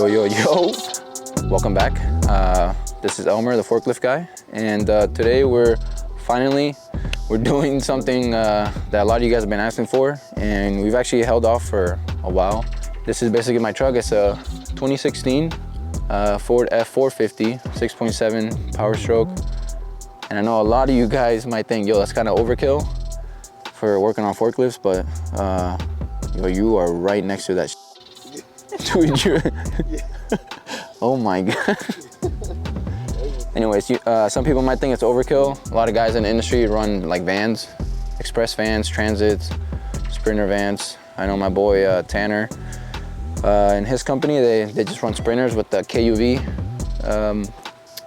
Yo, yo, yo. Welcome back. This is Elmer, the forklift guy. And today we're doing something that a lot of you guys have been asking for. And we've actually held off for a while. This is basically my truck. It's a 2016 Ford F450 6.7 Power Stroke. And I know a lot of you guys might think, yo, that's kind of overkill for working on forklifts, but yo, you are right next to that. Dude, you're... Oh my God. Anyways, some people might think it's overkill. A lot of guys in the industry run like vans, express vans, transits, sprinter vans. I know my boy Tanner, in his company, they just run sprinters with the KUV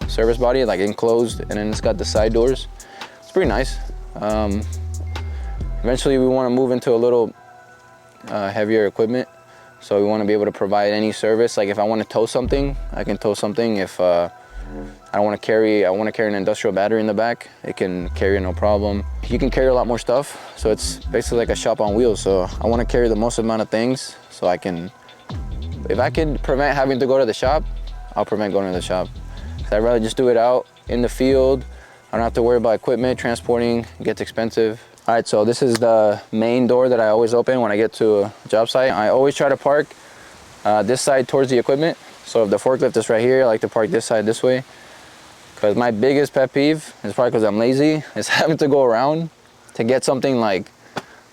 service body, like enclosed, and then it's got the side doors. It's pretty nice. Eventually we want to move into a little heavier equipment. So we want to be able to provide any service. Like if I want to tow something, I can tow something. If I want to carry an industrial battery in the back, it can carry no problem. You can carry a lot more stuff. So it's basically like a shop on wheels. So I want to carry the most amount of things so I can, if I can prevent having to go to the shop, I'll prevent going to the shop. So I'd rather just do it out in the field. I don't have to worry about equipment, transporting, it gets expensive. All right, so this is the main door that I always open when I get to a job site. I always try to park this side towards the equipment. So if the forklift is right here, I like to park this side this way. Because my biggest pet peeve, is probably because I'm lazy, is having to go around to get something like,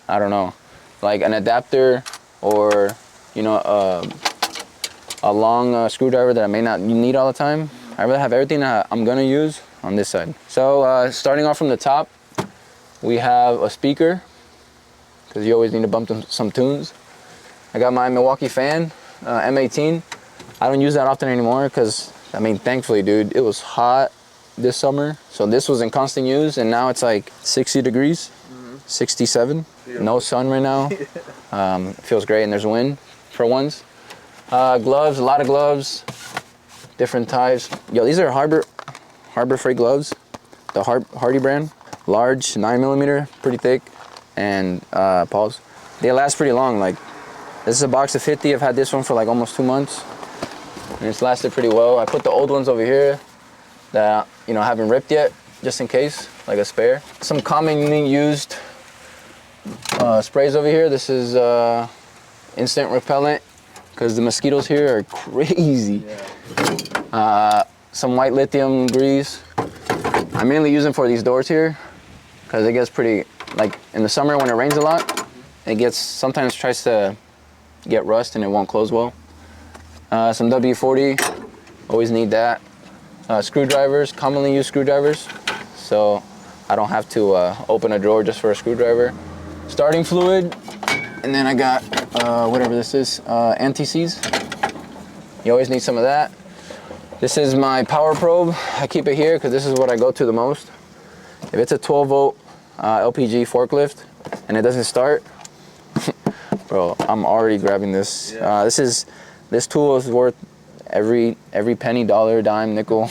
I don't know, like an adapter or, you know, a long screwdriver that I may not need all the time. I'd rather have everything that I'm gonna use on this side. So starting off from the top, we have a speaker, because you always need to bump some tunes. I got my Milwaukee fan, M18. I don't use that often anymore because, I mean, thankfully, dude, it was hot this summer. So this was in constant use, and now it's like 60 degrees, 67. Beautiful. No sun right now. It feels great, and there's wind for once. Gloves, a lot of gloves, different types. Yo, these are Harbor Freight gloves, the Hardy brand. Large, 9mm, pretty thick, and pause. They last pretty long. Like, this is a box of 50. I've had this one for like almost 2 months, and it's lasted pretty well. I put the old ones over here that, you know, haven't ripped yet, just in case, like a spare. Some commonly used sprays over here. This is instant repellent, because the mosquitoes here are crazy. Yeah. Some white lithium grease. I mainly use them for these doors here, because it gets pretty, like in the summer when it rains a lot, it gets, sometimes tries to get rust and it won't close well. Some W40, always need that. Screwdrivers, commonly used screwdrivers, so I don't have to open a drawer just for a screwdriver. Starting fluid, and then I got whatever this is, anti-seize. You always need some of that. This is my power probe. I keep it here because this is what I go to the most. If it's a 12-volt LPG forklift and it doesn't start, bro, I'm already grabbing this. Yeah. This tool is worth every penny, dollar, dime, nickel,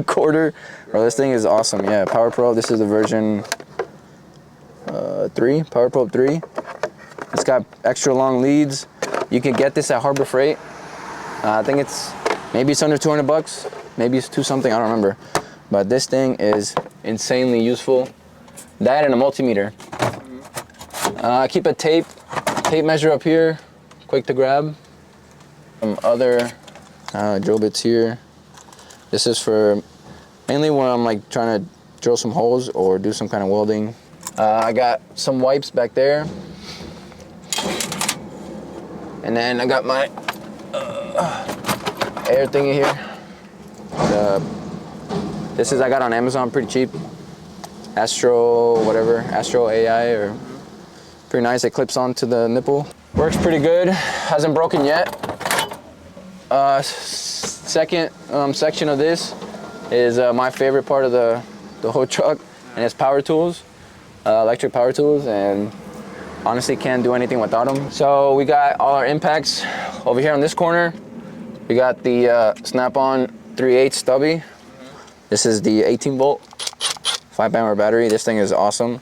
quarter. Bro, this thing is awesome. Yeah, power probe. This is the version 3, power probe 3. It's got extra long leads. You can get this at Harbor Freight. I think maybe it's under 200 bucks. Maybe it's 2 something, I don't remember. But this thing is insanely useful. That and a multimeter. Keep a tape measure up here, quick to grab. Some other drill bits here. This is for mainly when I'm like trying to drill some holes or do some kind of welding. I got some wipes back there. And then I got my air thingy here. This is I got on Amazon, pretty cheap. Astro AI, or pretty nice. It clips onto the nipple. Works pretty good. Hasn't broken yet. Second section of this is my favorite part of the whole truck, and it's power tools, electric power tools, and honestly can't do anything without them. So we got all our impacts over here on this corner. We got the snap-on 3/8 stubby. This is the 18-volt 5-hour battery. This thing is awesome.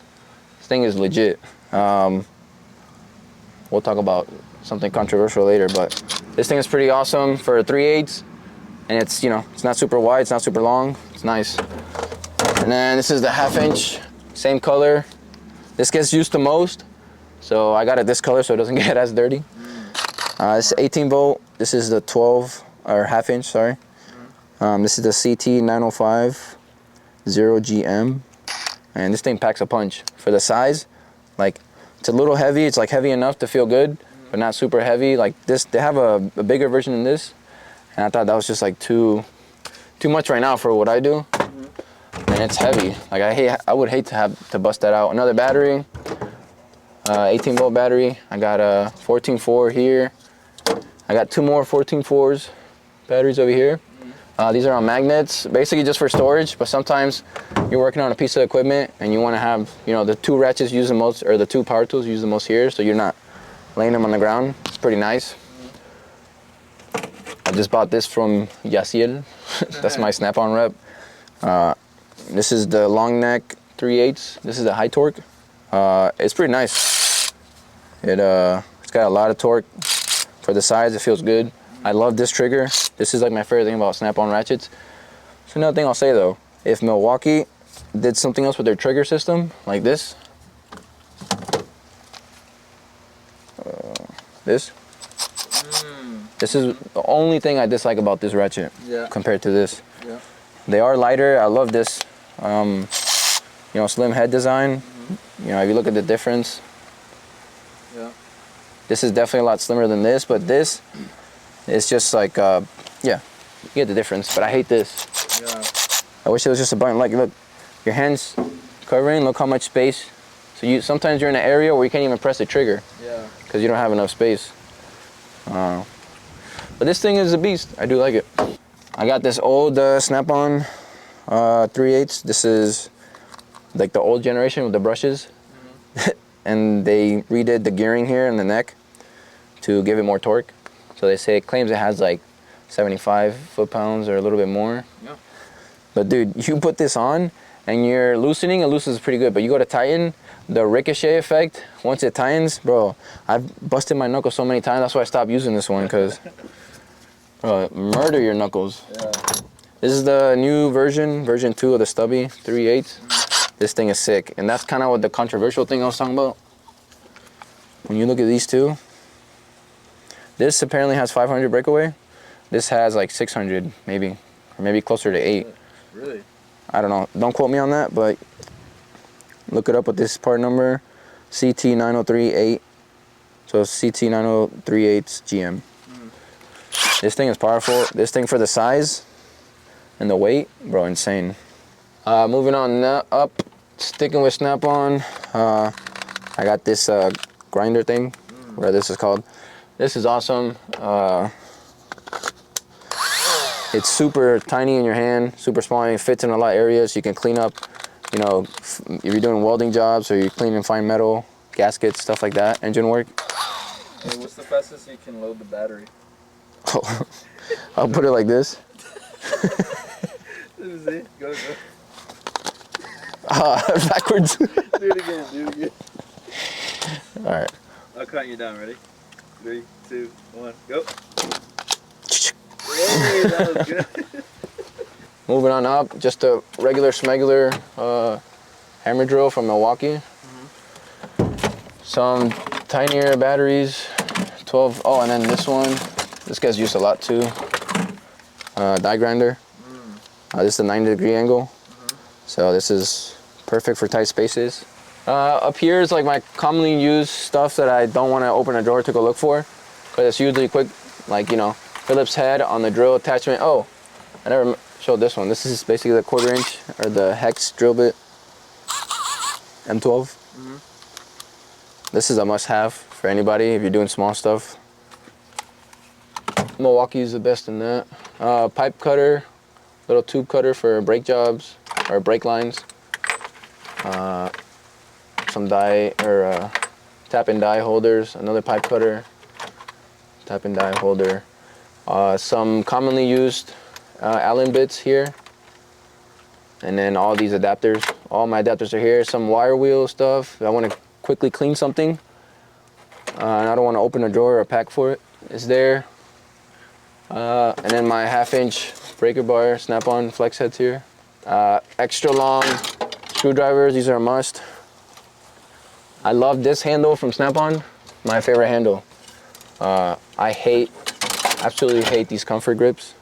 This thing is legit. We'll talk about something controversial later, but this thing is pretty awesome for a 3/8, and it's, you know, it's not super wide, it's not super long, it's nice. And then this is the 1/2 inch, same color. This gets used the most, so I got it this color so it doesn't get as dirty. This is 18 volt. This is the 12 or 1/2 inch, sorry. This is the CT 905 0GM, and this thing packs a punch for the size. Like, it's a little heavy. It's like heavy enough to feel good, but not super heavy. Like this, they have a bigger version than this, and I thought that was just like too much right now for what I do. And it's heavy. Like I would hate to have to bust that out. Another battery, 18 volt battery. I got a 14.4 here. I got 2 more 14.4s batteries over here. These are on magnets, basically just for storage, but sometimes you're working on a piece of equipment and you want to have, you know, the 2 ratchets use the most, or the 2 power tools use the most here, so you're not laying them on the ground. It's pretty nice. I just bought this from Yaciel. That's my Snap-on rep. This is the long neck 3/8. This is the high torque. It's pretty nice. It's got a lot of torque. For the size, it feels good. I love this trigger. This is like my favorite thing about Snap-on ratchets. So another thing I'll say though, if Milwaukee did something else with their trigger system, like this, this is the only thing I dislike about this ratchet compared to this. Yeah. They are lighter. I love this, you know, slim head design. You know, if you look at the difference, this is definitely a lot slimmer than this, but this is just like, yeah, you get the difference, but I hate this. Yeah. I wish it was just a button. Like, look, your hand's covering, look how much space. So sometimes you're in an area where you can't even press the trigger because you don't have enough space. But this thing is a beast. I do like it. I got this old Snap-on 3/8. This is like the old generation with the brushes. And they redid the gearing here in the neck to give it more torque. So they say it claims it has like 75 foot-pounds or a little bit more. Yeah. But dude, you put this on and you're loosening, it loosens pretty good. But you go to tighten, the ricochet effect, once it tightens, bro, I've busted my knuckles so many times. That's why I stopped using this one, because murder your knuckles. Yeah. This is the new version 2 of the stubby 3/8. This thing is sick, and that's kind of what the controversial thing I was talking about. When you look at these two, this apparently has 500 breakaway. This has like 600 maybe, or maybe closer to 8. Really? I don't know. Don't quote me on that, but look it up with this part number, CT9038. So CT9038 GM. This thing is powerful. This thing for the size and the weight, bro, insane. Moving on up, sticking with Snap-on, I got this grinder thing, whatever this is called. This is awesome. It's super tiny in your hand, super small, and it fits in a lot of areas. You can clean up, you know, if you're doing welding jobs or you're cleaning fine metal, gaskets, stuff like that, engine work. Hey, what's the fastest you can load the battery? Oh, I'll put it like this. Let me see. Go. Backwards. Do it again. All right. I'll count you down. Ready? 3, 2, 1, go. Hey, that was good. Moving on up, just a regular smegular hammer drill from Milwaukee. Some tinier batteries, 12. Oh, and then this one. This guy's used a lot too. Die grinder. This is a 90-degree angle. So this is perfect for tight spaces. Up here is like my commonly used stuff that I don't want to open a drawer to go look for, because it's usually quick, like, you know, Phillips head on the drill attachment. Oh, I never showed this one. This is basically the 1/4 inch or the hex drill bit, M12. This is a must-have for anybody if you're doing small stuff. Milwaukee is the best in that. Pipe cutter, little tube cutter for brake jobs or brake lines. Some die or tap and die holders, another pipe cutter, tap and die holder. Some commonly used Allen bits here, and then all these adapters. All my adapters are here. Some wire wheel stuff. If I want to quickly clean something, and I don't want to open a drawer or a pack for it. It's there. And then my 1/2-inch breaker bar snap-on flex heads here. Extra long screwdrivers, these are a must. I love this handle from Snap-on, my favorite handle. I absolutely hate these comfort grips.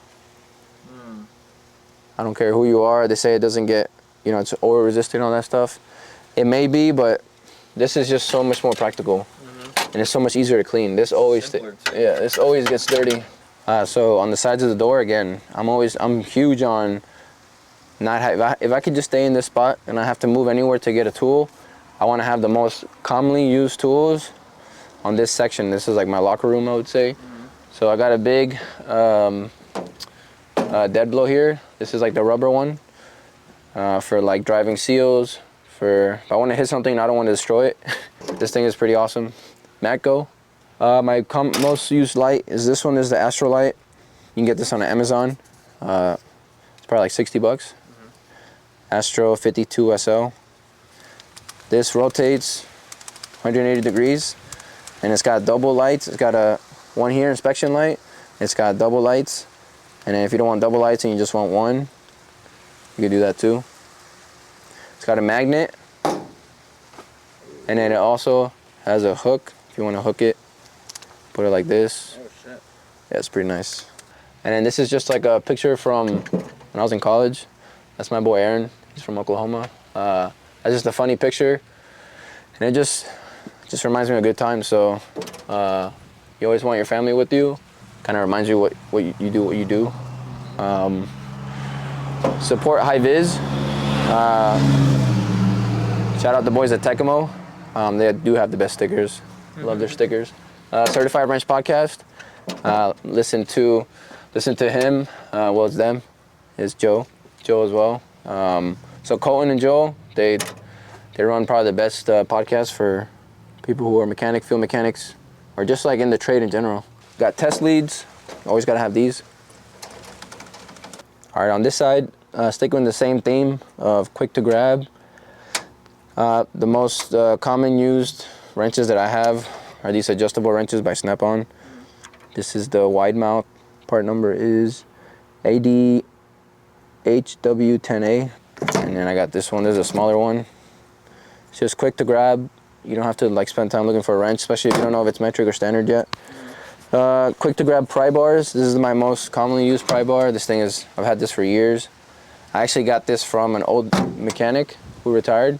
I don't care who you are, they say it doesn't get, you know, it's oil resistant, all that stuff. It may be, but this is just so much more practical. And it's so much easier to clean. This always, this always gets dirty. So on the sides of the door, again, I'm huge on if I could just stay in this spot and I have to move anywhere to get a tool, I want to have the most commonly used tools on this section. This is like my locker room, I would say. So I got a big dead blow here. This is like the rubber one for like driving seals. For if I want to hit something and I don't want to destroy it. This thing is pretty awesome. Matco. My most used light is this one. Is the Astro light. You can get this on Amazon. It's probably like 60 bucks. Astro 52 SL. This rotates 180 degrees, and it's got double lights. It's got a one here inspection light. It's got double lights, and then if you don't want double lights and you just want one, you can do that too. It's got a magnet, and then it also has a hook. If you want to hook it, put it like this. Oh shit. Yeah, it's pretty nice. And then this is just like a picture from when I was in college. That's my boy Aaron. He's from Oklahoma. That's just a funny picture, and it just reminds me of a good time. So you always want your family with you. Kind of reminds you what you do. Support high vis. Shout out the boys at Tecmo. They do have the best stickers. Love their stickers. Certified Wrench Podcast. Listen to him. Well, it's them. It's Joe as well. So Colton and Joel, they run probably the best podcast for people who are field mechanics, or just like in the trade in general. Got test leads. Always got to have these. All right, on this side, sticking with the same theme of quick to grab. The most common used wrenches that I have are these adjustable wrenches by Snap-on. This is the wide mouth. Part number is ADHW10A. And then I got this one. This is a smaller one. It's just quick to grab. You don't have to like spend time looking for a wrench, especially if you don't know if it's metric or standard yet. Quick to grab pry bars. This is my most commonly used pry bar. This thing is, I've had this for years. I actually got this from an old mechanic who retired.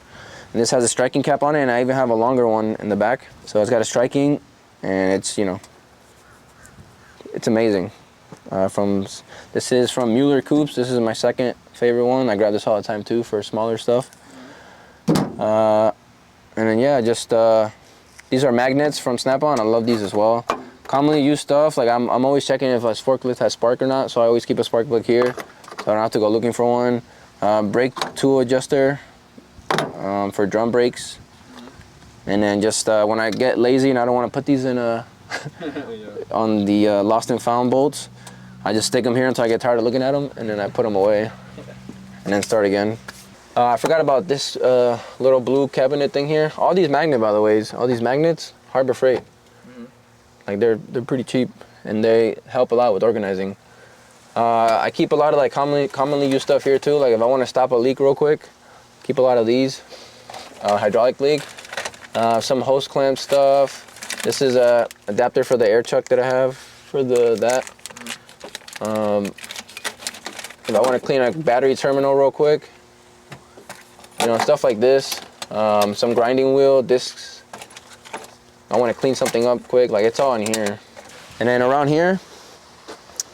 And this has a striking cap on it, and I even have a longer one in the back. So it's got a striking, and it's, you know, it's amazing. This is from Mueller Coupes. This is my second favorite one. I grab this all the time too for smaller stuff. And then yeah, just these are magnets from Snap-on. I love these as well. Commonly used stuff, like I'm always checking if a forklift has spark or not, so I always keep a spark plug here, so I don't have to go looking for one. Brake tool adjuster for drum brakes. And then just when I get lazy and I don't want to put these in on the lost and found bolts, I just stick them here until I get tired of looking at them, and then I put them away and then start again. I forgot about this little blue cabinet thing here. All these magnets, Harbor Freight. Like they're pretty cheap, and they help a lot with organizing. I keep a lot of like commonly used stuff here too. Like if I want to stop a leak real quick, keep a lot of these. Hydraulic leak, some hose clamp stuff. This is a adapter for the air chuck that I have for that. If I want to clean a battery terminal real quick, you know, stuff like this. Some grinding wheel discs. I want to clean something up quick, like it's all in here. And then around here,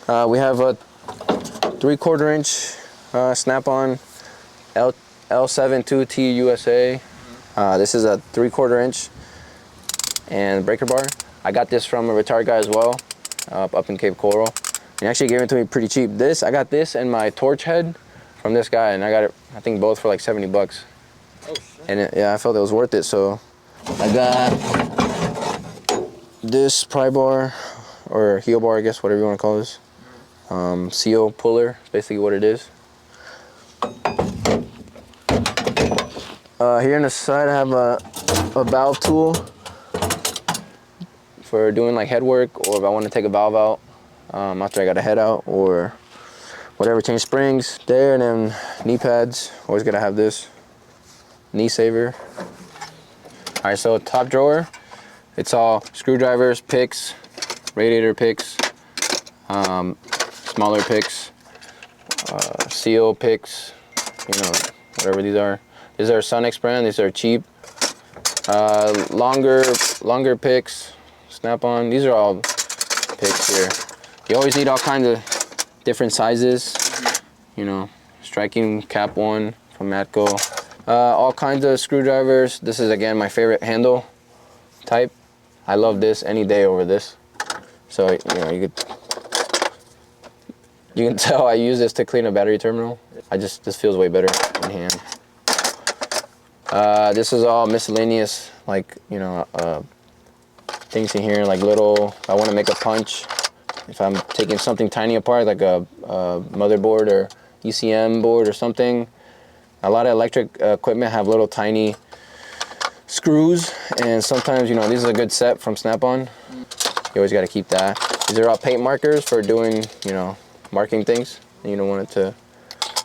we have a 3/4 inch Snap-on L72T USA. This is a 3/4 inch and breaker bar. I got this from a retired guy as well, up in Cape Coral. He actually gave it to me pretty cheap. I got this and my torch head from this guy, and I got it, I think both for like 70 bucks. Oh shit. And yeah, I felt it was worth it, so I got this pry bar, or heel bar, I guess, whatever you want to call this. Seal puller, is basically what it is. Here on the side I have a valve tool. for doing like head work, or if I want to take a valve out after I got a head out or whatever, change springs there. And then knee pads, always gotta have this knee saver. All right, so top drawer, it's all screwdrivers, picks, radiator picks, smaller picks, seal picks, you know, whatever these are. These are Sonex brand, these are cheap. Longer picks, Snap-on, these are all picks here. You always need all kinds of different sizes, you know, striking cap one from Matco. All kinds of screwdrivers. This is again my favorite handle type. I love this any day over this. So you know, you can tell I use this to clean a battery terminal. This feels way better in hand. This is all miscellaneous, like, you know, things in here, like little, I want to make a punch. If I'm taking something tiny apart, like a motherboard or ECM board or something. A lot of electric equipment have little tiny screws, and sometimes, you know, this is a good set from Snap-on. You always got to keep that. These are all paint markers for doing, you know, marking things. You don't want it to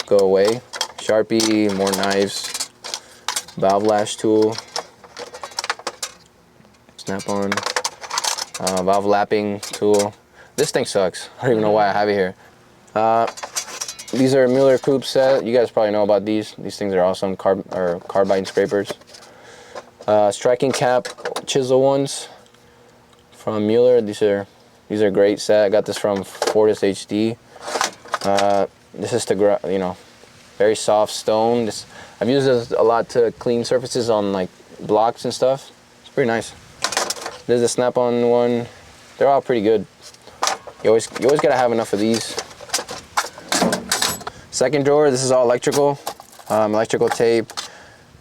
go away. Sharpie, more knives, valve lash tool, Snap-on, valve lapping tool. This thing sucks. I don't even know why I have it here. These are Mueller Coupe set. You guys probably know about these. These things are awesome. Carbide scrapers. Striking cap chisel ones from Mueller. These are great set. I got this from Ford HD. This is to, you know, very soft stone. I've used this a lot to clean surfaces on like blocks and stuff. It's pretty nice. There's a Snap-on one. They're all pretty good. You always gotta have enough of these. Second drawer, this is all electrical. Electrical tape,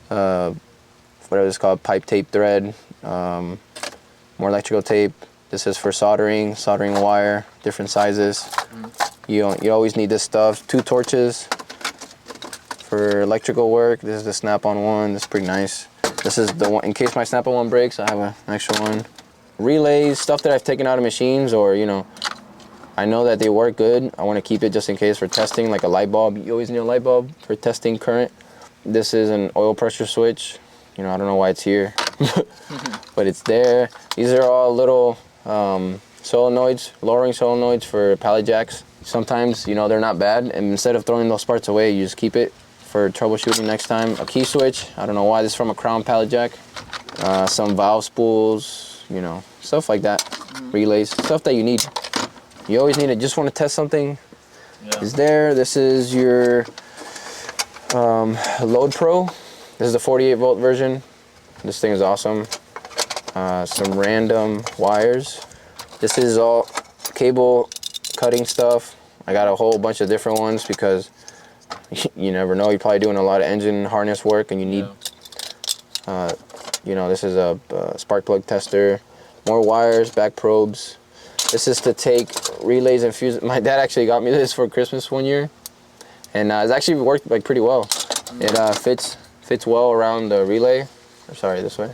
whatever it's called, pipe tape thread, more electrical tape. This is for soldering wire, different sizes. You always need this stuff. 2 torches for electrical work. This is the Snap-on one. This is pretty nice. This is the one, in case my Snap-on one breaks, I have an extra one. Relays, stuff that I've taken out of machines, or, you know, I know that they work good. I want to keep it just in case for testing, like a light bulb. You always need a light bulb for testing current. This is an oil pressure switch. You know, I don't know why it's here, but it's there. These are all little solenoids, lowering solenoids for pallet jacks. Sometimes, you know, they're not bad, and instead of throwing those parts away, you just keep it for troubleshooting next time. A key switch. I don't know why. This is from a Crown pallet jack. Some valve spools, you know, stuff like that. Relays, stuff that you need. You always need it. Just want to test something. Yeah. Is there. This is your Load Pro. This is the 48 volt version. This thing is awesome. Some random wires. This is all cable cutting stuff. I got a whole bunch of different ones because you never know. You're probably doing a lot of engine harness work and you need, you know, this is a spark plug tester. More wires, back probes. This is to take relays and fuses. My dad actually got me this for Christmas one year, and it's actually worked like pretty well. It fits well around the relay. Or sorry, this way.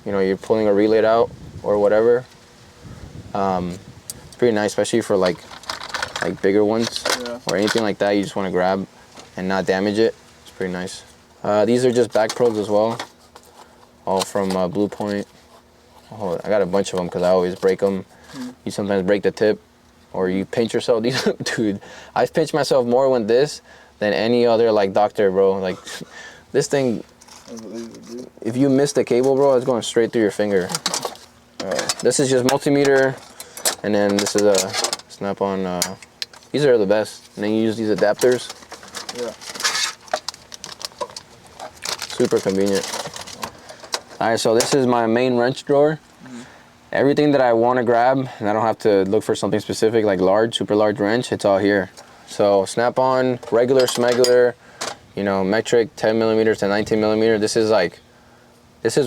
You know, you're pulling a relay out or whatever. It's pretty nice, especially for like bigger ones or anything like that. You just want to grab and not damage it. It's pretty nice. These are just back probes as well, all from Blue Point. Oh, I got a bunch of them because I always break them. You sometimes break the tip, or you pinch yourself. Dude, I've pinched myself more with this than any other like doctor, bro. Like this thing, if you miss the cable, bro, it's going straight through your finger. This is just multimeter, and then this is a Snap-on. These are the best. And then you use these adapters. Yeah. Super convenient. All right, so this is my main wrench drawer. Everything that I want to grab, and I don't have to look for something specific like large, super large wrench, it's all here. So Snap-on, regular, smegular, you know, metric, 10 millimeters to 19 millimeter. This is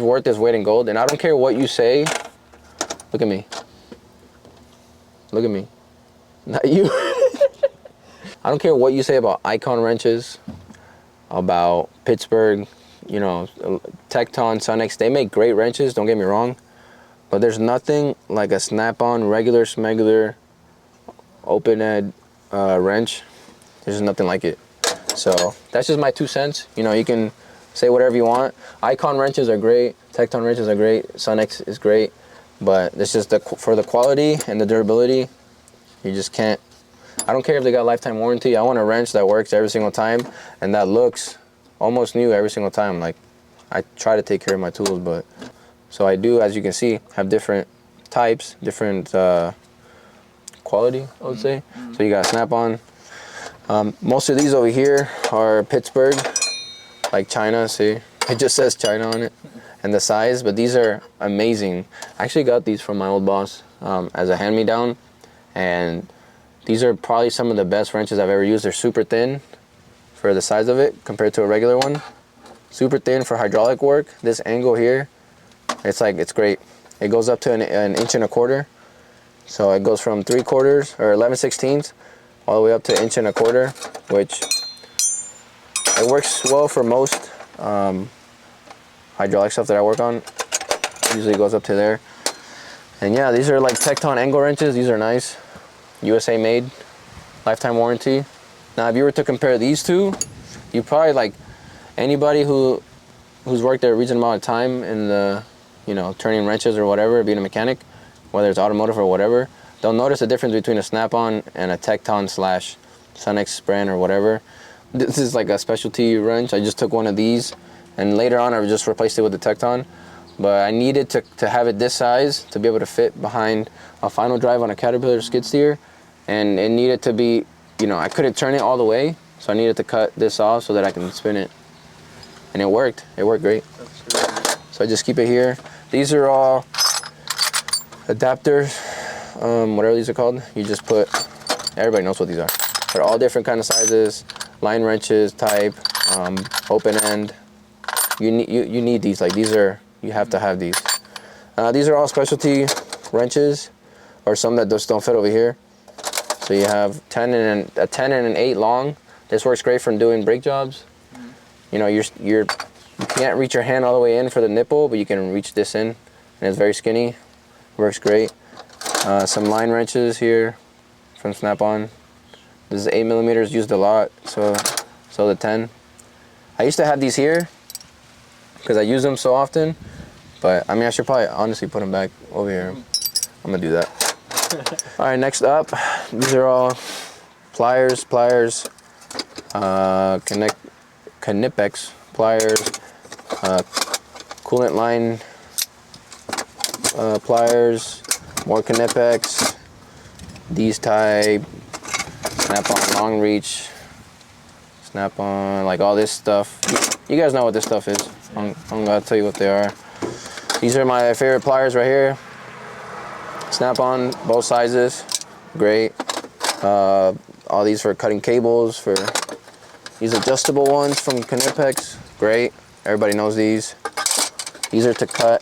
worth its weight in gold. And I don't care what you say. Look at me. Look at me. Not you. I don't care what you say about Icon wrenches, about Pittsburgh, you know, Tecton, Sonex. They make great wrenches, don't get me wrong. but there's nothing like a snap-on regular smegular open head wrench. There's nothing like it. So that's just my 2 cents. You know, you can say whatever you want. Icon wrenches are great, Tecton wrenches are great, Sunex is great, but it's just for the quality and the durability, you just can't. I don't care if they got lifetime warranty. I want a wrench that works every single time and that looks almost new every single time. Like, I try to take care of my tools, but so I do, as you can see, have different types, different quality, I would say. So you got snap-on. Most of these over here are Pittsburgh, like China. See, it just says China on it, and the size. But these are amazing. I actually got these from my old boss as a hand-me-down, and these are probably some of the best wrenches I've ever used. They're super thin for the size of it compared to a regular one. Super thin for hydraulic work. This angle here, it's great. It goes up to an 1.25 inches. So it goes from 3/4 or 11/16 all the way up to 1.25 inches, which it works well for most hydraulic stuff that I work on. Usually goes up to there. And yeah, these are like Tecton angle wrenches. These are nice. USA made, lifetime warranty. Now, if you were to compare these two, you probably, like, anybody who's worked a reasonable amount of time in the, you know, turning wrenches or whatever, being a mechanic, whether it's automotive or whatever, they'll notice the difference between a snap-on and a Tecton / Sunex brand or whatever. This is like a specialty wrench. I just took one of these, and later on I just replaced it with the Tecton. But I needed to have it this size to be able to fit behind a final drive on a Caterpillar skid steer, and it needed to be, you know, I couldn't turn it all the way, so I needed to cut this off so that I can spin it, and it worked. It worked great. So I just keep it here. These are all adapters, whatever these are called. You just put, everybody knows what these are. They're all different kind of sizes, line wrenches type, open end. You need these. Like, these are, you have to have these. These are all specialty wrenches, or some that just don't fit over here. So you have a 10 and an 8 long. This works great for doing brake jobs. You know, you can't reach your hand all the way in for the nipple, but you can reach this in, and it's very skinny. Works great. Some line wrenches here from Snap-on. This is 8mm, used a lot, so the 10. I used to have these here because I use them so often, but I mean, I should probably honestly put them back over here. I'm gonna do that. All right, next up, these are all pliers, Knipex pliers, coolant line pliers, more Knipex, these type, Snap-on long reach, Snap-on, like all this stuff. You guys know what this stuff is. I'm gonna tell you what they are. These are my favorite pliers right here. Snap-on, both sizes, great. All these for cutting cables, for these adjustable ones from Knipex, great. Everybody knows these. These are to cut.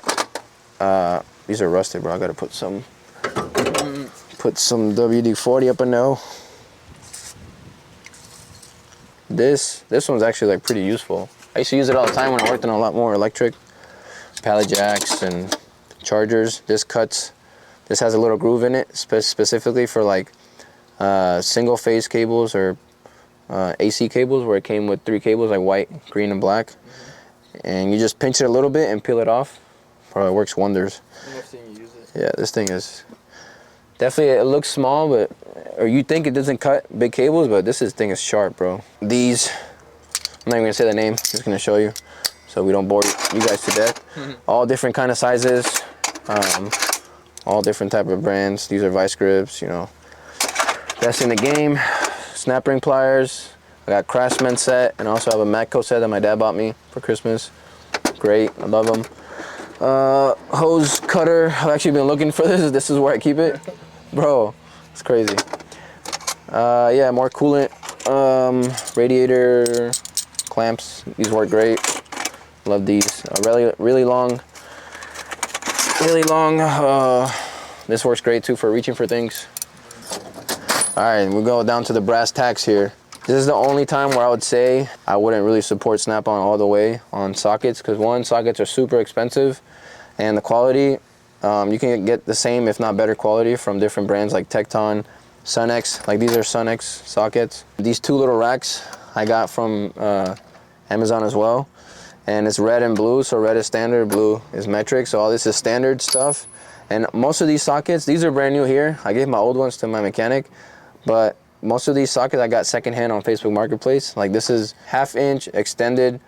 These are rusted, bro. I gotta put some WD-40 up in there. This one's actually like pretty useful. I used to use it all the time when I worked on a lot more electric pallet jacks and chargers. This cuts. This has a little groove in it specifically for like single phase cables or AC cables, where it came with 3 cables, like white, green, and black. And you just pinch it a little bit and peel it off. Probably works wonders. I've never seen you use it. Yeah, this thing is definitely, it looks small, but, or you think it doesn't cut big cables, but this thing is sharp, bro. These, I'm not even gonna say the name, I'm just gonna show you so we don't bore you guys to death. All different kind of sizes, all different type of brands. These are vice grips, you know, best in the game. Snap ring pliers. I got Craftsman set, and I also have a Matco set that my dad bought me for Christmas. Great, I love them. Hose cutter. I've actually been looking for this. This is where I keep it, bro. It's crazy. Yeah, more coolant. Radiator clamps. These work great. Love these. Really long. This works great too for reaching for things. All right, we'll go down to the brass tacks here. This is the only time where I would say I wouldn't really support Snap-on all the way on sockets, because one, sockets are super expensive, and the quality You can get the same, if not better quality from different brands like Tecton, Sunex. Like these are Sunex sockets. These two little racks I got from Amazon as well. And it's red and blue, so red is standard, blue is metric. So all this is standard stuff. And most of these sockets, these are brand new here. I gave my old ones to my mechanic, but most of these sockets I got secondhand on Facebook Marketplace. Like this is 1/2 inch extended,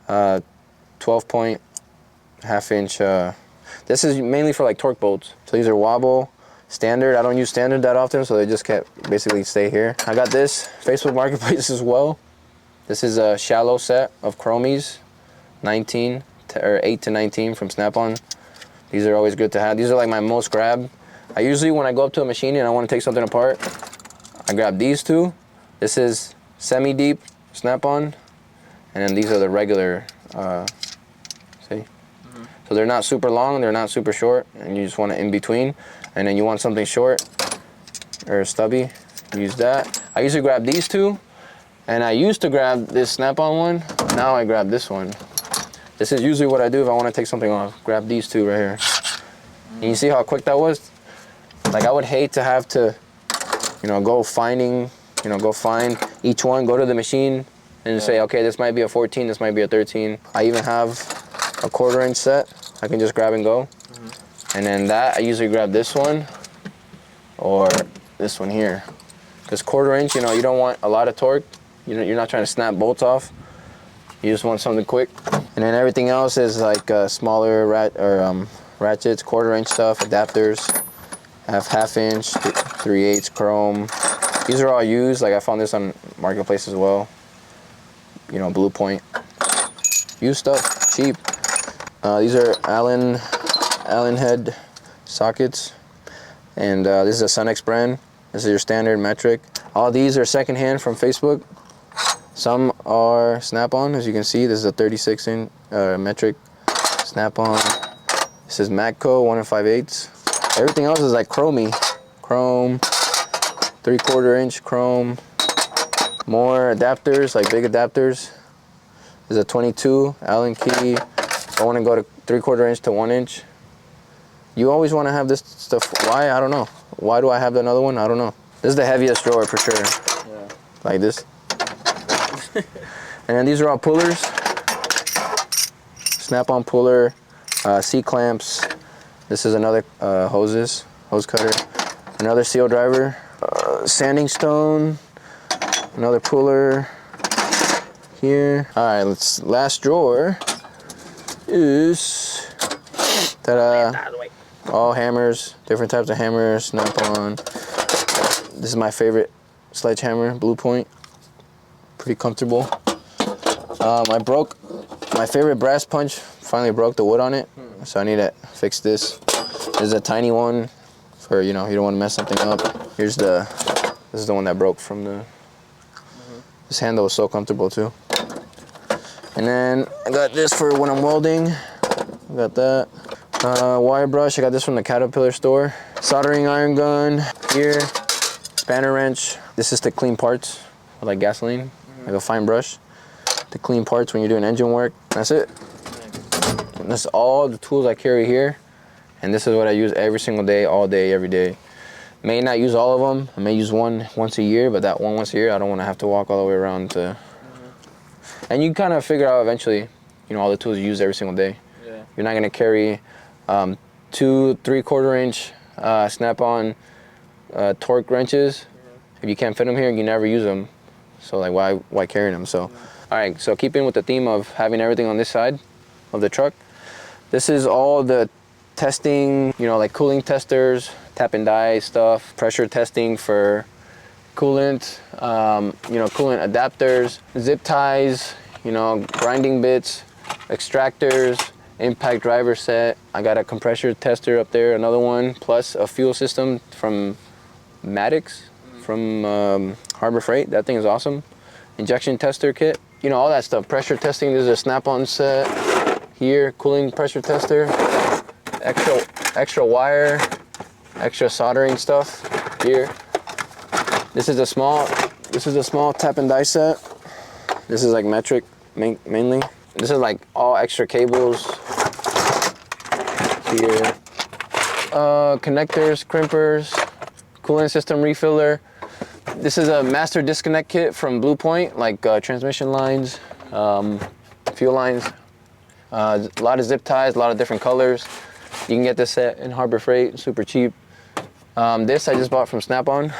12-point 1/2 inch. This is mainly for like torque bolts. So these are wobble, standard. I don't use standard that often, so they just basically stay here. I got this Facebook Marketplace as well. This is a shallow set of chromies. 19 or 8 to 19 from Snap-on. These are always good to have. These are like my most grabbed. I usually, when I go up to a machine and I want to take something apart, I grab these two. This is semi-deep Snap-on, and then these are the regular. See, so they're not super long, they're not super short, and you just want it in between. And then you want something short or stubby, use that. I usually grab these two, and I used to grab this Snap-on one. Now I grab this one. This is usually what I do if I want to take something off. Grab these two right here. And you see how quick that was? Like I would hate to have to, go find each one, go to the machine and say, okay, this might be a 14, this might be a 13. I even have a 1/4 inch set. I can just grab and go. And then that, I usually grab this one or this one here. Because 1/4 inch, you don't want a lot of torque. You're not trying to snap bolts off. You just want something quick. And then everything else is like smaller ratchets, 1/4 inch stuff, adapters. I have 1/2 inch, 3/8 chrome. These are all used. Like I found this on Marketplace as well. Blue Point. Used stuff, cheap. These are Allen head sockets. And this is a Sunex brand. This is your standard metric. All these are secondhand from Facebook. Some are Snap-on, as you can see. This is a 36-inch metric Snap-on. This is Matco 1 5/8. Everything else is like chromey. Chrome, 3/4 inch chrome. More adapters, like big adapters. This is a 22 Allen key. I want to go to 3/4 inch to 1 inch. You always want to have this stuff. Why? I don't know. Why do I have another one? I don't know. This is the heaviest drawer for sure. Yeah. Like this. And then these are all pullers. Snap-on puller, C-clamps. This is another hose cutter. Another seal driver. Sanding stone. Another puller. Here. All right, last drawer is all hammers, different types of hammers, Snap-on. This is my favorite sledgehammer, Blue Point. Pretty comfortable. I broke my favorite brass punch. Finally broke the wood on it, so I need to fix this. This is a tiny one for you don't want to mess something up. This is the one that broke from the. This handle was so comfortable too. And then I got this for when I'm welding. I got that. Wire brush. I got this from the Caterpillar store. Soldering iron gun here. Spanner wrench. This is to clean parts with like gasoline. Like a fine brush to clean parts when you're doing engine work. That's it. And that's all the tools I carry here. And this is what I use every single day, all day, every day. May not use all of them. I may use one once a year, but that one once a year, I don't want to have to walk all the way around to. And you kind of figure out eventually, all the tools you use every single day. Yeah. You're not going to carry 2 3/4 inch Snap-on torque wrenches. If you can't fit them here, you never use them. So like why carry them? So all right, so keeping with the theme of having everything on this side of the truck, this is all the testing, like cooling testers, tap and die stuff, pressure testing for coolant, coolant adapters, zip ties, grinding bits, extractors, impact driver set. I got a compressor tester up there, another one, plus a fuel system from Maddox. From Harbor Freight. That thing is awesome. Injection tester kit. All that stuff. Pressure testing. There's a Snap-on set here. Cooling pressure tester. Extra wire. Extra soldering stuff here. This is a small tap and die set. This is like metric mainly. This is like all extra cables here. connectors, crimpers, coolant system refiller. This is a master disconnect kit from Blue Point, like transmission lines, fuel lines, a lot of zip ties, a lot of different colors. You can get this set in Harbor Freight, super cheap. This I just bought from Snap-on.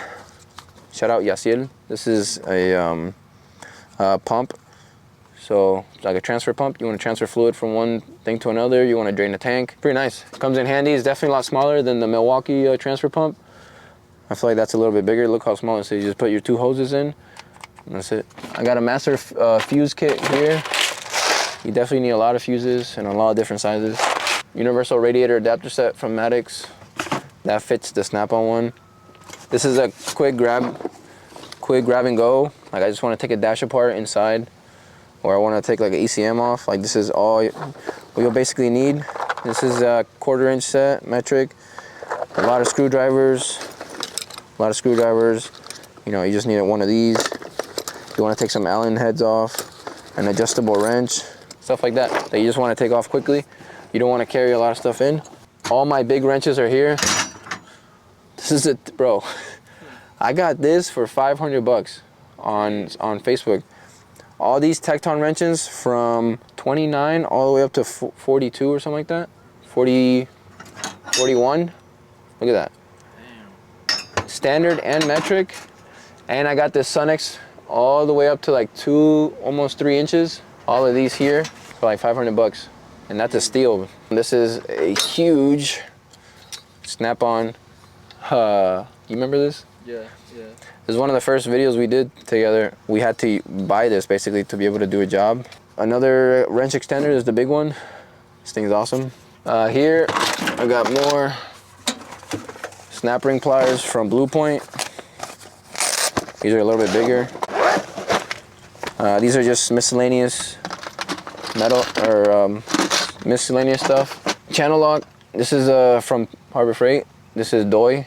Shout out Yaciel. This is a pump. So like a transfer pump. You want to transfer fluid from one thing to another. You want to drain the tank. Pretty nice. Comes in handy. It's definitely a lot smaller than the Milwaukee transfer pump. I feel like that's a little bit bigger. Look how small it is. So you just put your 2 hoses in, and that's it. I got a master fuse kit here. You definitely need a lot of fuses and a lot of different sizes. Universal radiator adapter set from Maddox. That fits the Snap-on one. This is a quick grab and go. Like I just want to take a dash apart inside, or I want to take like an ECM off. Like this is all you'll basically need. This is a 1/4 inch set, metric. A lot of screwdrivers. You know, you just need one of these. You want to take some Allen heads off, an adjustable wrench, stuff like that you just want to take off quickly. You don't want to carry a lot of stuff in. All my big wrenches are here. This is it, bro. I got this for 500 bucks on Facebook. All these Tecton wrenches from 29 all the way up to 42 or something like that. 41. Look at that. Standard and metric. And I got this Sunex all the way up to like 2, almost 3 inches. All of these here for like 500 bucks. And that's a steal. This is a huge Snap-on. You remember this? Yeah. This is one of the first videos we did together. We had to buy this basically to be able to do a job. Another wrench extender is the big one. This thing's awesome. Here I got more snap ring pliers from Blue Point. These are a little bit bigger. These are just miscellaneous metal or miscellaneous stuff. Channel lock. This is from Harbor Freight. This is Doyle.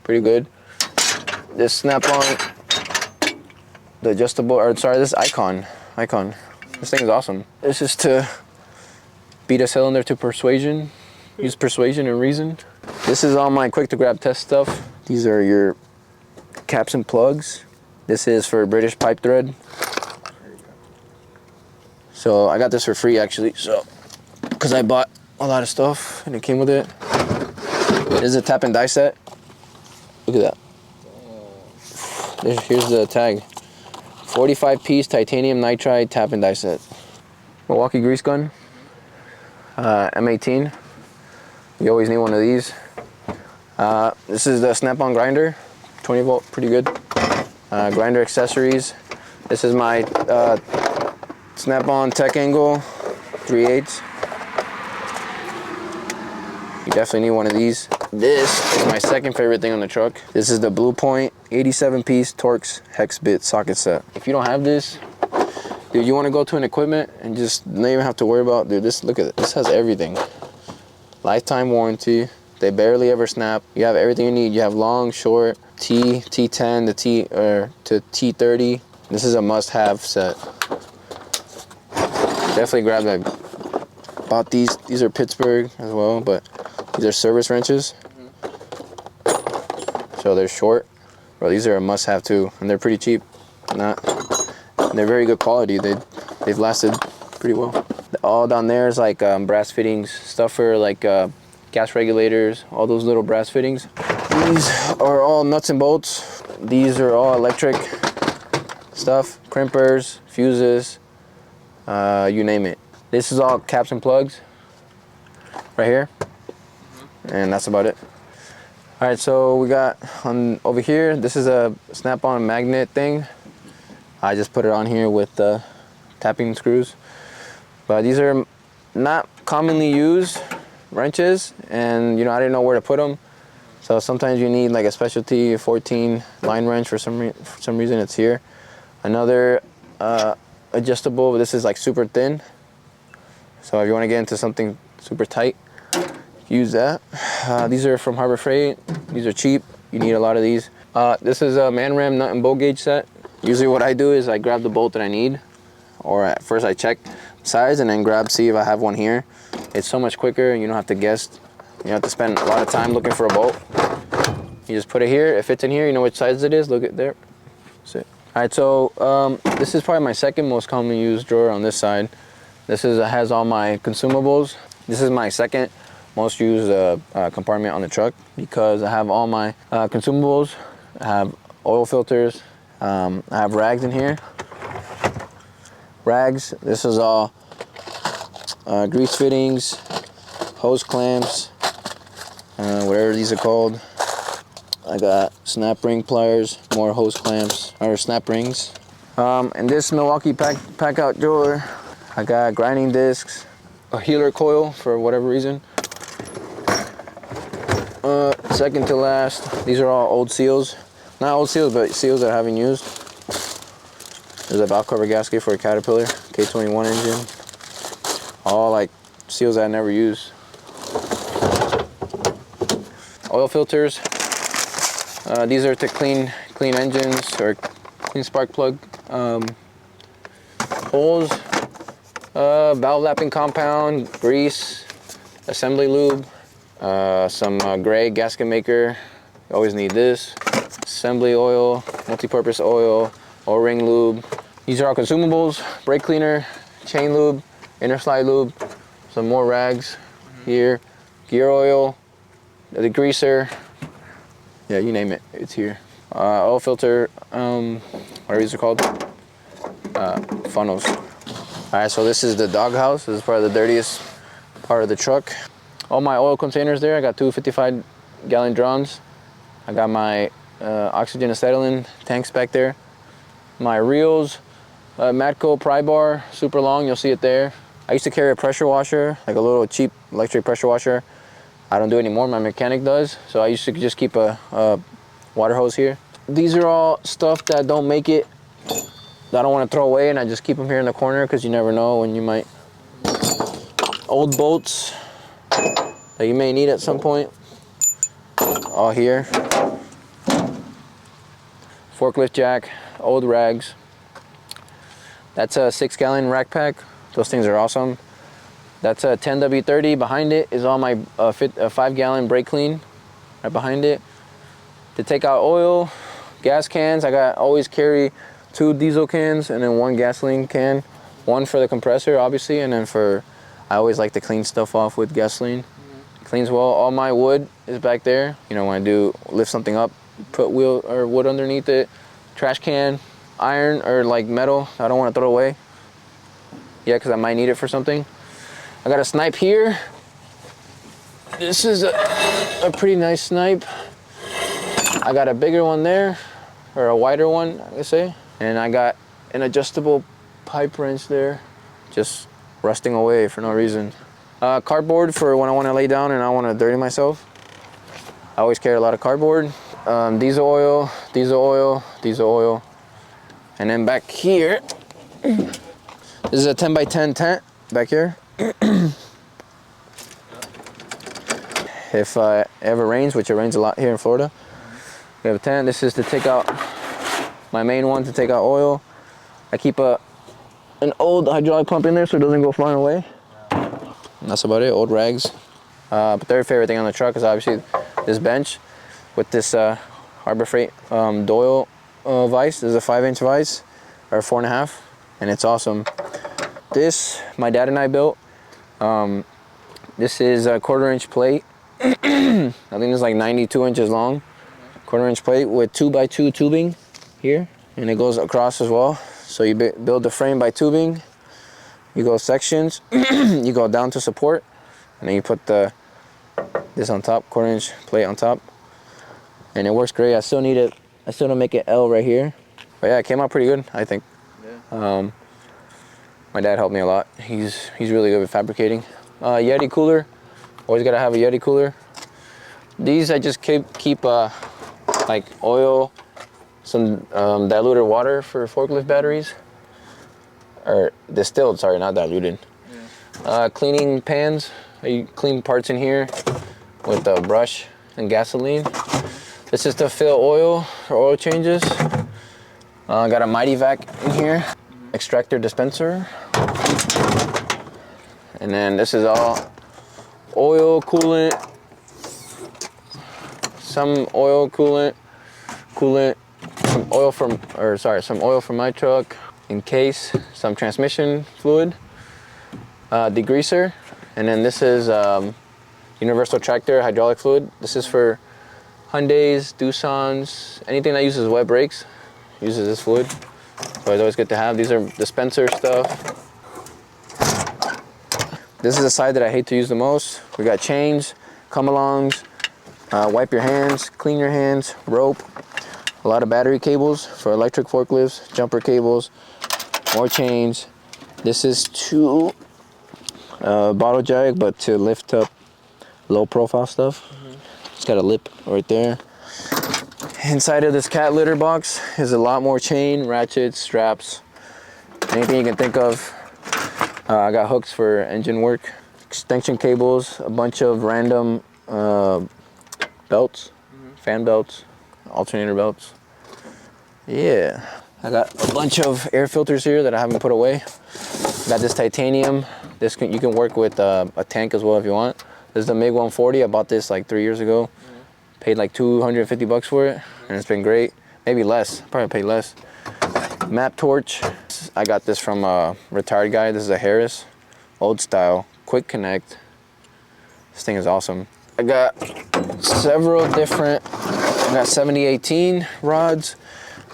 Pretty good. This Snap-on, the adjustable, or sorry, this Icon. This thing is awesome. This is to beat a cylinder to persuasion. Use persuasion and reason. This is all my quick to grab test stuff. These are your caps and plugs. This is for British pipe thread. So I got this for free actually. So, because I bought a lot of stuff and it came with it. This is a tap and die set. Look at that. Here's the tag. 45-piece titanium nitride tap and die set. Milwaukee grease gun. M18. You always need one of these. This is the Snap-on grinder. 20 volt, pretty good. Grinder accessories. This is my Snap-on Tech Angle 3/8. You definitely need one of these. This is my second favorite thing on the truck. This is the Blue Point 87-piece Torx hex bit socket set. If you don't have this, dude, you want to go to an equipment and just not even have to worry about, dude, this, look at it. This has everything. Lifetime warranty. They barely ever snap. You have everything you need. You have long, short, T10 to T30. This is a must-have set. Definitely grab that. Bought these. These are Pittsburgh as well, but these are service wrenches. So they're short. Bro, these are a must-have too, and they're pretty cheap. And they're very good quality. They've lasted pretty well. All down there is like brass fittings, stuff for like gas regulators, all those little brass fittings. These are all nuts and bolts. These are all electric stuff, crimpers, fuses, you name it. This is all caps and plugs right here, and that's about it. All right, so we got over here, this is a Snap-on magnet thing. I just put it on here with the tapping screws. But these are not commonly used wrenches, and you know, I didn't know where to put them. So sometimes you need like a specialty 14 line wrench. For some reason it's here. Another adjustable, this is like super thin. So if you want to get into something super tight, use that. These are from Harbor Freight. These are cheap. You need a lot of these. This is a man ram nut and bolt gauge set. Usually what I do is I grab the bolt that I need, or at first I check size and then see if I have one here. It's so much quicker and you don't have to guess You have to spend a lot of time looking for a bolt. You just put it here. It fits in here. You know which size it is. Look at there. That's it. All right, so this is probably my second most commonly used drawer on this side. This has all my consumables. This is my second most used compartment on the truck because I have all my consumables. I have oil filters. I have rags in here. Rags. This is all grease fittings, hose clamps, whatever these are called. I got snap ring pliers, more hose clamps, or snap rings. In this Milwaukee pack out drawer, I got grinding discs, a healer coil for whatever reason. Second to last, these are all old seals. Not old seals, but seals that I haven't used. There's a valve cover gasket for a Caterpillar K21 engine. All like seals that I never use. Oil filters. These are to clean engines or clean spark plug holes. Valve lapping compound, grease, assembly lube, some gray gasket maker. You always need this. Assembly oil, multi-purpose oil, O-ring lube. These are all consumables. Brake cleaner, chain lube, inner slide lube, some more rags here, gear oil, the degreaser. Yeah, you name it, it's here. Oil filter, whatever these are called, funnels. All right, so this is the doghouse. This is probably the dirtiest part of the truck. All my oil containers there. I got two 55-gallon drums. I got my oxygen acetylene tanks back there. My reels, Matco pry bar, super long, you'll see it there. I used to carry a pressure washer, like a little cheap electric pressure washer. I don't do it anymore, my mechanic does. So I used to just keep a water hose here. These are all stuff that don't make it, that I don't want to throw away, and I just keep them here in the corner because you never know when you might. Old bolts that you may need at some point, all here. Forklift jack, old rags. That's a 6-gallon rack pack. Those things are awesome. That's a 10W30. Behind it is all my 5-gallon brake clean. Right behind it. To take out oil, gas cans. I always carry 2 diesel cans and then 1 gasoline can. 1 for the compressor, obviously, and then I always like to clean stuff off with gasoline. Cleans well. All my wood is back there. You know, when I do lift something up, put wood underneath it. Trash can, iron or like metal. I don't want to throw it away. Yeah, because I might need it for something. I got a snipe here. This is a pretty nice snipe. I got a bigger one there, or a wider one, I would say. And I got an adjustable pipe wrench there, just rusting away for no reason. Cardboard for when I want to lay down and I want to dirty myself. I always carry a lot of cardboard. Diesel oil, diesel oil, diesel oil. And then back here, this is a 10x10 tent back here. If it ever rains, which it rains a lot here in Florida, we have a tent. This is to take out, my main one to take out oil. I keep an old hydraulic pump in there so it doesn't go flying away. And that's about it, old rags. But their favorite thing on the truck is obviously this bench with this Harbor Freight Doyle vise. This is a 5-inch vise, or 4.5, and it's awesome. This, my dad and I built. This is a 1/4-inch plate. I think it's like 92 inches long. 1/4-inch plate with 2x2 tubing here, and it goes across as well. So you build the frame by tubing. You go sections. You go down to support, and then you put this on top, 1/4-inch plate on top, and it works great. I still need it. I still don't make it L right here, but yeah, it came out pretty good, I think. Yeah. My dad helped me a lot. He's really good with fabricating. Yeti cooler. Always gotta have a Yeti cooler. These I just keep like oil, some diluted water for forklift batteries, or distilled. Sorry, not diluted. Yeah. Cleaning pans. You clean parts in here with a brush and gasoline. This is to fill oil for oil changes. Got a Mighty Vac in here. Extractor dispenser. And then this is all oil, coolant, some oil, some oil from my truck in case, some transmission fluid, degreaser, and then this is universal tractor hydraulic fluid. This is for Hyundais, Doosan's, anything that uses wet brakes uses this fluid. So it's always good to have. These are dispenser stuff. This is the side that I hate to use the most. We got chains, come-alongs, wipe your hands, clean your hands, rope, a lot of battery cables for electric forklifts, jumper cables, more chains. This is to bottle jack, but to lift up low profile stuff. It's got a lip right there. Inside of this cat litter box is a lot more chain, ratchets, straps, anything you can think of. I got hooks for engine work, extension cables, a bunch of random belts, fan belts, alternator belts. Yeah, I got a bunch of air filters here that I haven't put away. Got this titanium. You can work with a tank as well if you want. This is the MiG 140. I bought this like 3 years ago. Paid like $250 for it, and it's been great. Maybe less, probably paid less. Map torch. I got this from a retired guy. This is a Harris, old style, quick connect. This thing is awesome. I got several different, I got 7018 rods.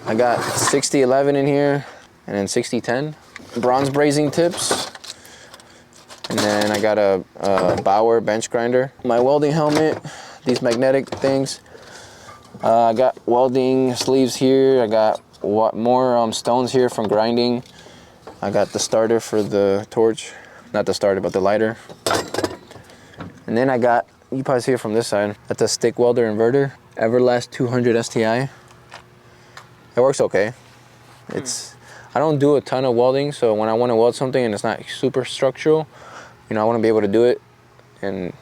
I got 6011 in here, and then 6010. Bronze brazing tips. And then I got a Bauer bench grinder. My welding helmet, these magnetic things. I got welding sleeves here. I got more stones here from grinding. I got the starter for the torch. Not the starter, but the lighter. And then I got, you probably see it from this side, that's a stick welder inverter. Everlast 200 STI. It works okay. I don't do a ton of welding, so when I want to weld something and it's not super structural, you know, I want to be able to do it, and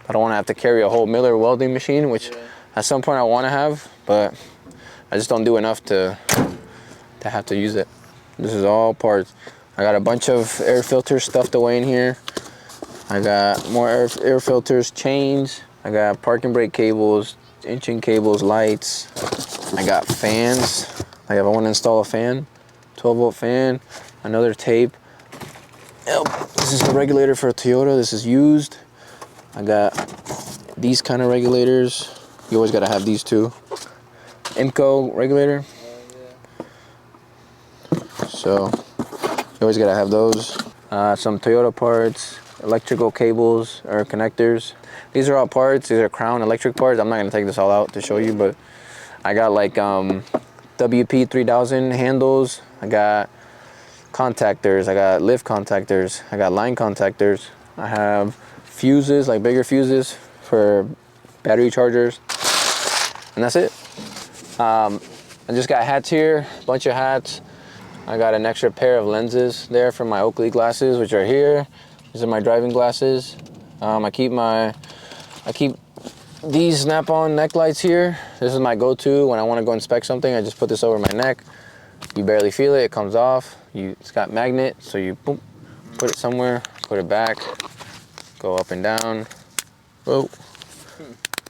I don't want to have to carry a whole Miller welding machine, which at some point I want to have, but I just don't do enough to have to use it. This is all parts. I got a bunch of air filters stuffed away in here. I got more air filters, chains. I got parking brake cables, engine cables, lights. I got fans. Like if I want to install a fan, 12-volt fan, another tape. This is a regulator for a Toyota. This is used. I got these kind of regulators. You always got to have these too. IMCO regulator. So you always got to have those. Some Toyota parts, electrical cables or connectors. These are all parts. These are Crown electric parts. I'm not going to take this all out to show you, but I got like WP 3000 handles. I got contactors. I got lift contactors. I got line contactors. I have fuses, like bigger fuses for battery chargers. And that's it. I just got hats here, a bunch of hats. I got an extra pair of lenses there for my Oakley glasses, which are here. These are my driving glasses. I keep these snap-on neck lights here. This is my go-to when I want to go inspect something. I just put this over my neck. You barely feel it, it comes off. It's got magnet, so you boom, put it somewhere, put it back, go up and down. Whoa.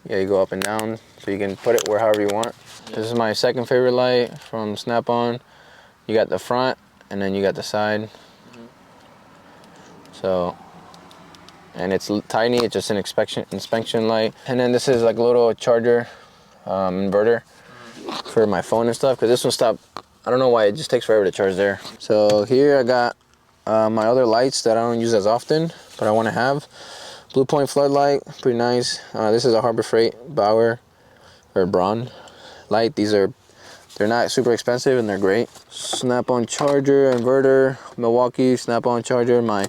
Yeah, you go up and down, so you can put it however you want. This is my second favorite light from Snap-on. You got the front, and then you got the side. So, and it's tiny, it's just an inspection light. And then this is like a little charger inverter for my phone and stuff, because this one stopped. I don't know why, it just takes forever to charge there. So here I got my other lights that I don't use as often, but I want to have. Blue Point floodlight, pretty nice. This is a Harbor Freight Bauer or Braun light. They're not super expensive and they're great. Snap-on charger, inverter, Milwaukee Snap-on charger. My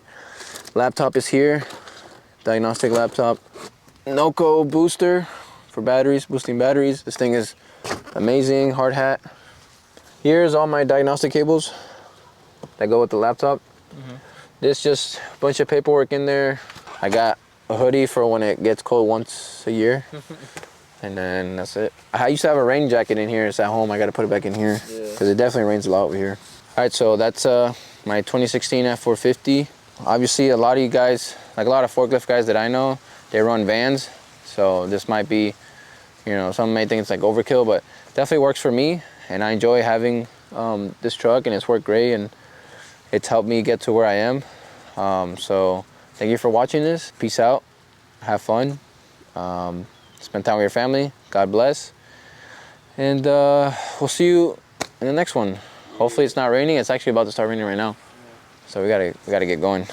laptop is here, Diagnostic laptop. Noco booster for batteries, boosting batteries. This thing is amazing, hard hat. Here's all my Diagnostic cables that go with the laptop. This just a bunch of paperwork in there. I got a hoodie for when it gets cold once a year. And then that's it. I used to have a rain jacket in here. It's at home. I got to put it back in here because it definitely rains a lot over here. All right, so that's my 2016 F450. Obviously, a lot of you guys, like a lot of forklift guys that I know, they run vans. So this might be You know, some may think it's like overkill, but definitely works for me, and I enjoy having this truck, and it's worked great, and it's helped me get to where I am. So thank you for watching this. Peace out. Have fun. Spend time with your family. God bless. And we'll see you in the next one. Hopefully it's not raining. It's actually about to start raining right now. So we gotta get going.